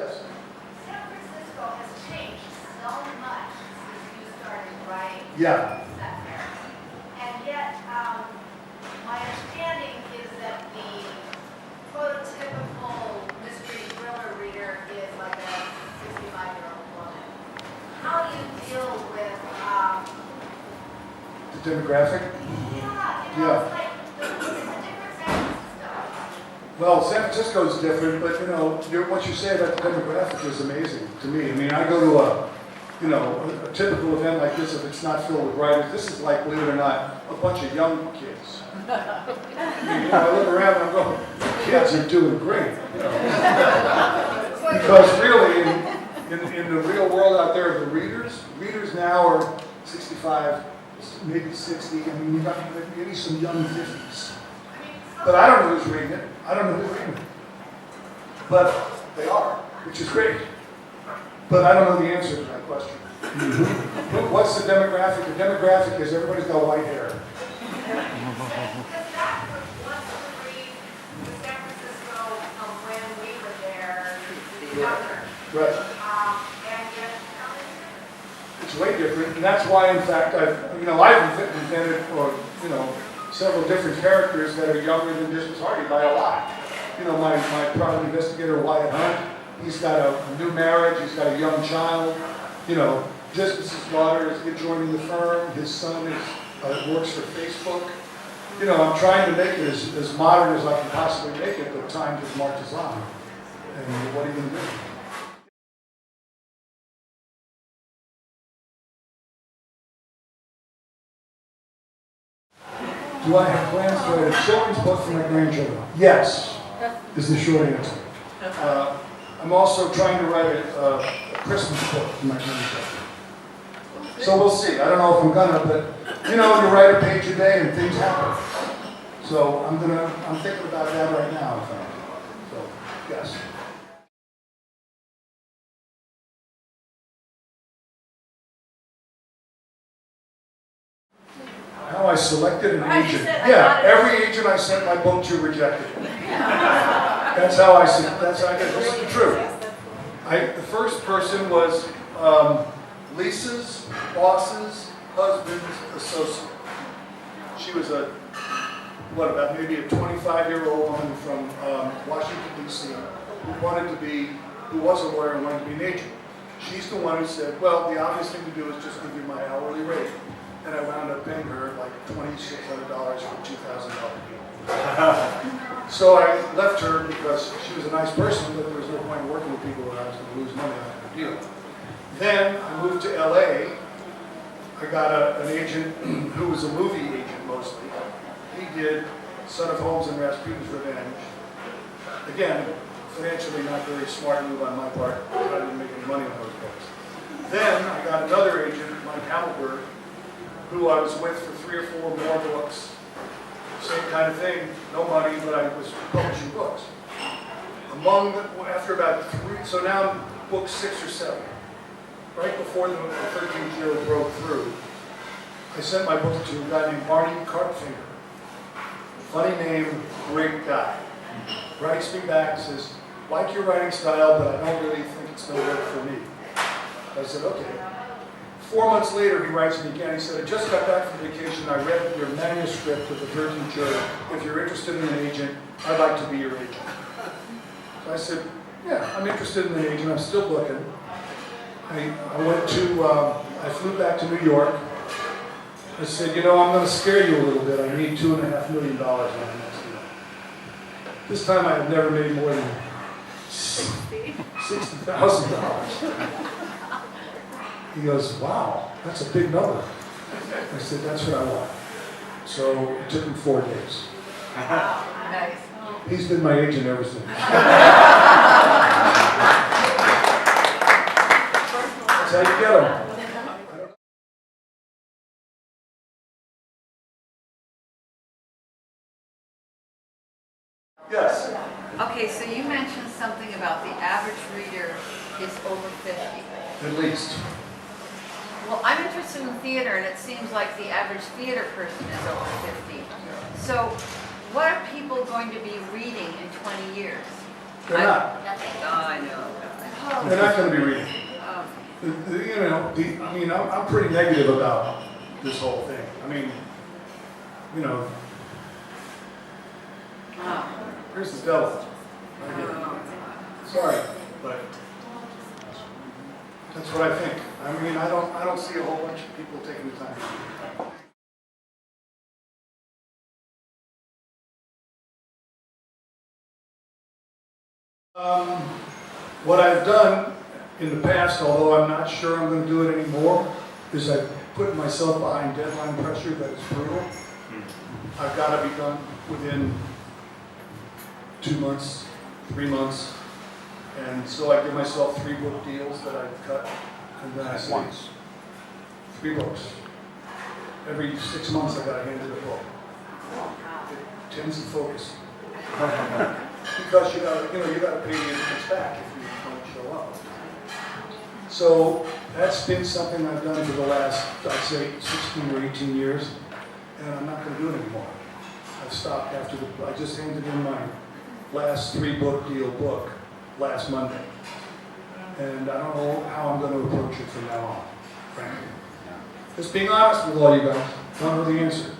Yes. San Francisco has changed so much since you started writing. Yeah. There. And yet, my understanding is that the prototypical mystery thriller reader is like a 65-year-old woman. How do you deal with, The demographic? yeah, Yeah. it's like, it's a different San Francisco. Well, San Francisco is different, but what you say about the demographic is amazing to me. I mean, I go to a typical event like this, if it's not filled with writers, this is like, believe it or not, a bunch of young kids. I look around and I'm going, kids are doing great. Because really, in the real world out there, the readers now are 65, maybe 60. I mean, you've got maybe some young 50s. But I don't know who's reading it. I don't know who's reading it. But they are, which is great. But I don't know the answer to that question. What's the demographic? The demographic is everybody's got white hair. Right. It's way different, and that's why, in fact, I've invented, several different characters that are younger than Dismas Hardy by a lot. My private investigator, Wyatt Hunt, he's got a new marriage, he's got a young child. Dismas's daughter is joining the firm, his son works for Facebook. I'm trying to make it as modern as I can possibly make it, but time just marches on. And what are you going to do? Do I have plans to write a children's book for my grandchildren? Yes, is the short answer. I'm also trying to write a Christmas book for my grandchildren. So we'll see. I don't know if I'm gonna, but you write a page a day and things happen. So I'm thinking about that right now, in fact. So, yes. How I selected an agent. Yeah, every agent I sent my book to rejected it. That's how I did. This is the truth. The first person was Lisa's boss's husband's associate. She was maybe a 25-year-old woman from Washington, D.C. who was a lawyer and wanted to be an agent. She's the one who said, well, the obvious thing to do is just give you my hourly rate. And I wound up paying her like $2,600 for a $2,000 deal. So I left her because she was a nice person, but there was no point in working with people where I was going to lose money on that deal. Then I moved to LA. I got an agent who was a movie agent mostly. He did Son of Holmes and Rasputin's Revenge. Again, financially not very smart move on my part. I didn't make any money on those books. Then I got another agent, Mike Hamilberg, who I was with for 3 or 4 more books. Same kind of thing, no money, but I was publishing books. After about 3, so now I'm book 6 or 7. Right before the 13th year broke through, I sent my book to a guy named Barney Carpfinger. Funny name, great guy. Writes me back and says, like your writing style, but I don't really think it's going to work for me. I said, okay. 4 months later, he writes me again. He said, I just got back from vacation. I read your manuscript of the 13th jury. If you're interested in an agent, I'd like to be your agent. So I said, yeah, I'm interested in an agent. I'm still looking. I flew back to New York. I said, I'm going to scare you a little bit. I need $2.5 million on the next deal. This time I had never made more than $60,000. He goes, wow, that's a big number. I said, that's what I want. So it took him 4 days. Wow, nice. He's been my agent ever since. That's how you get him. Yes. Okay, so you mentioned something about the average reader is over 50. At least. Well, I'm interested in theater, and it seems like the average theater person is over 50. So what are people going to be reading in 20 years? They're not. Oh, I know. They're not going to be reading. I'm pretty negative about this whole thing. I mean, here's the devil. Right here. Sorry, but that's what I think. I mean, I don't see a whole bunch of people taking the time to read. What I've done in the past, although I'm not sure I'm going to do it anymore, is I've put myself behind deadline pressure that is brutal. I've got to be done within 2 months, 3 months, and so I give myself 3 book deals that I cut, and then I say 3 books. Every 6 months I got to hand it a book. It tends to focus. Because you got to pay the interest back if you don't show up. So that's been something I've done for the last, I'd say, 16 or 18 years, and I'm not going to do it anymore. I've stopped after I just handed in my last 3 book deal book last Monday, and I don't know how I'm going to approach it from now on, frankly. Just being honest with all you guys, don't know the answer.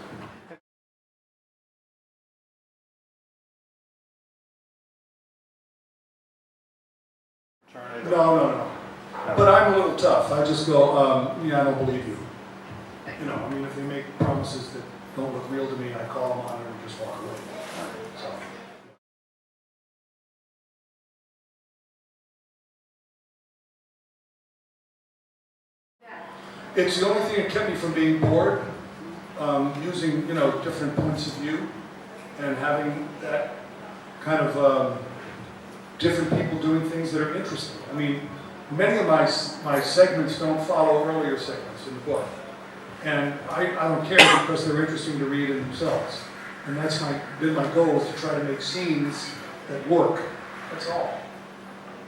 No. But I'm a little tough. I just go, I don't believe you. If they make promises that don't look real to me, I call them on it and just walk away. So. It's the only thing that kept me from being bored, using, different points of view and having that kind of different people doing things that are interesting. I mean, many of my segments don't follow earlier segments in the book. And I don't care because they're interesting to read in themselves. And that's been my goal, is to try to make scenes that work. That's all.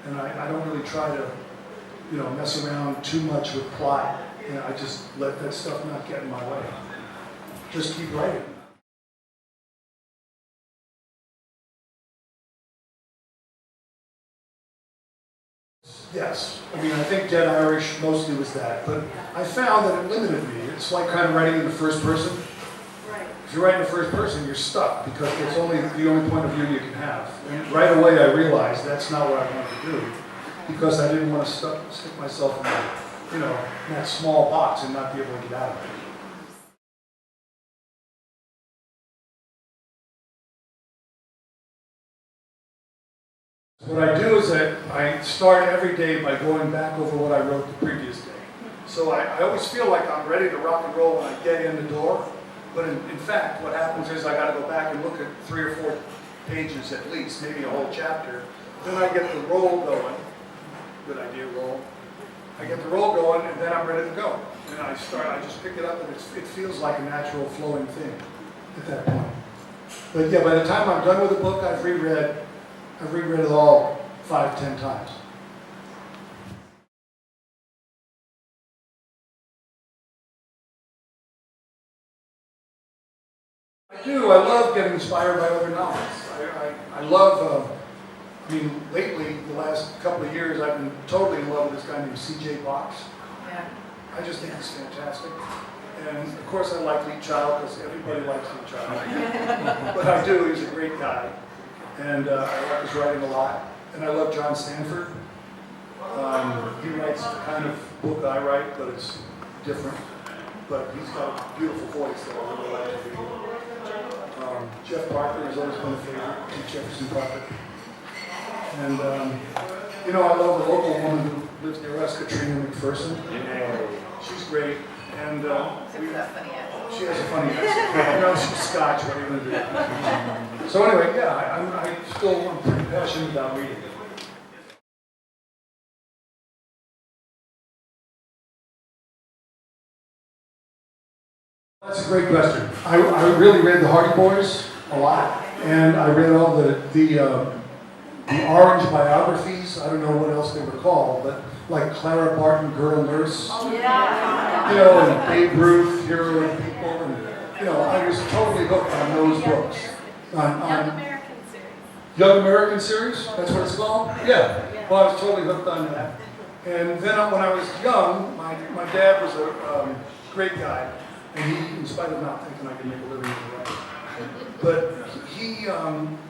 And I don't really try to, mess around too much with plot. I just let that stuff not get in my way. Just keep writing. Yes. I think Dead Irish mostly was that. But I found that it limited me. It's like kind of writing in the first person. Right. If you write in the first person, you're stuck because it's the only point of view you can have. And right away I realized that's not what I wanted to do, because I didn't want to stick myself in that small box and not be able to get out of it. What I do is that I start every day by going back over what I wrote the previous day. So I always feel like I'm ready to rock and roll when I get in the door. But in fact, what happens is I got to go back and look at 3 or 4 pages at least, maybe a whole chapter. Then I get the roll going. Good idea, roll. I get the roll going, and then I'm ready to go. And I just pick it up, and it feels like a natural flowing thing at that point. But yeah, by the time I'm done with the book, I've reread it all 5-10 times. I do. I love getting inspired by other novels. I love, lately, the last couple of years, I've been totally in love with this guy named C.J. Box. Yeah. I just think he's fantastic. And of course I like Lee Child, because everybody likes Lee Child. But I do. He's a great guy. And I like his writing a lot. And I love John Stanford. He writes the kind of book I write, but it's different. But he's got a beautiful voice that I really like to read. Jeff Parker has always been a favorite, T. Jefferson Parker. And, I love the local woman who lives near us, Katrina McPherson. She's great. And she has a funny accent. She's Scotch, what are you going to do? So anyway, yeah, I'm pretty passionate about reading. That's a great question. I really read the Hardy Boys a lot, and I read all the Orange biographies. I don't know what else they were called, but like Clara Barton, Girl Nurse. Oh, yeah. And Babe Ruth, Hero and People, and I was totally hooked on those books. Young American series. Young American series? That's what it's called? Yeah. Well, I was totally hooked on that. And then when I was young, my dad was a great guy, and he, in spite of not thinking I could make a living as a writer, but he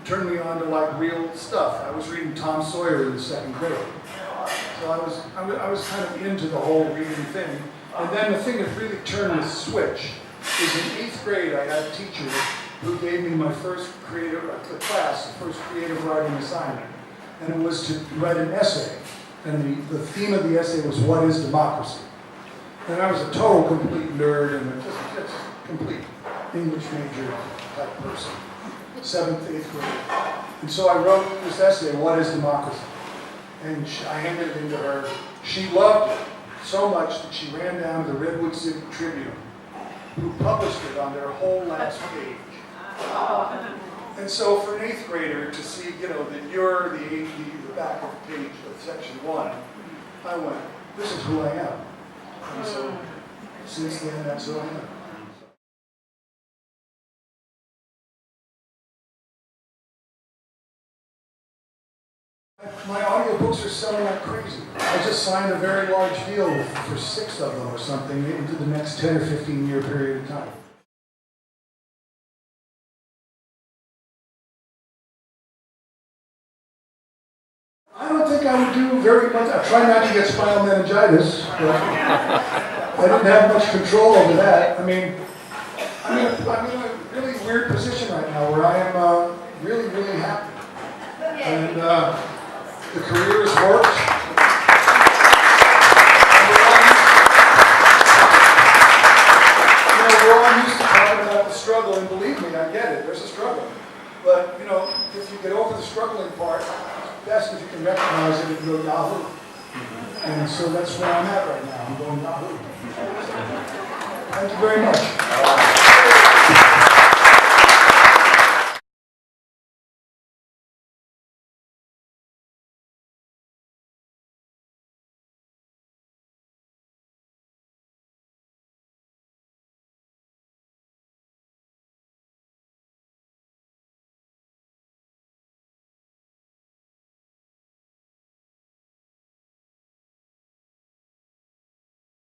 turned me on to like real stuff. I was reading Tom Sawyer in the 2nd grade, so I was kind of into the whole reading thing. And then the thing that really turned the switch is in 8th grade, I had a teacher who gave me my first creative writing assignment, and it was to write an essay. And the theme of the essay was, what is democracy? And I was a total complete nerd and just complete English major type person, 7th, 8th grade. And so I wrote this essay, what is democracy? And I handed it into her. She loved it so much that she ran down to the Redwood City Tribune, who published it on their whole last page. And so for an 8th grader to see, that you're the back of the page of section 1, I went, this is who I am. And so since then, that's who I am. My audiobooks are selling like crazy. I just signed a very large deal for 6 of them or something into the next 10 or 15 year period of time. I don't think I would do very much. I try not to get spinal meningitis, but I didn't have much control over that. I'm in a really weird position right now where I am really, really happy. And the career has worked. We're all used to talking about the struggle, and believe me, I get it. There's a struggle. But, if you get over the struggling part, it's best if you can recognize it and go Yahoo. And so that's where I'm at right now. I'm going Yahoo. Thank you very much.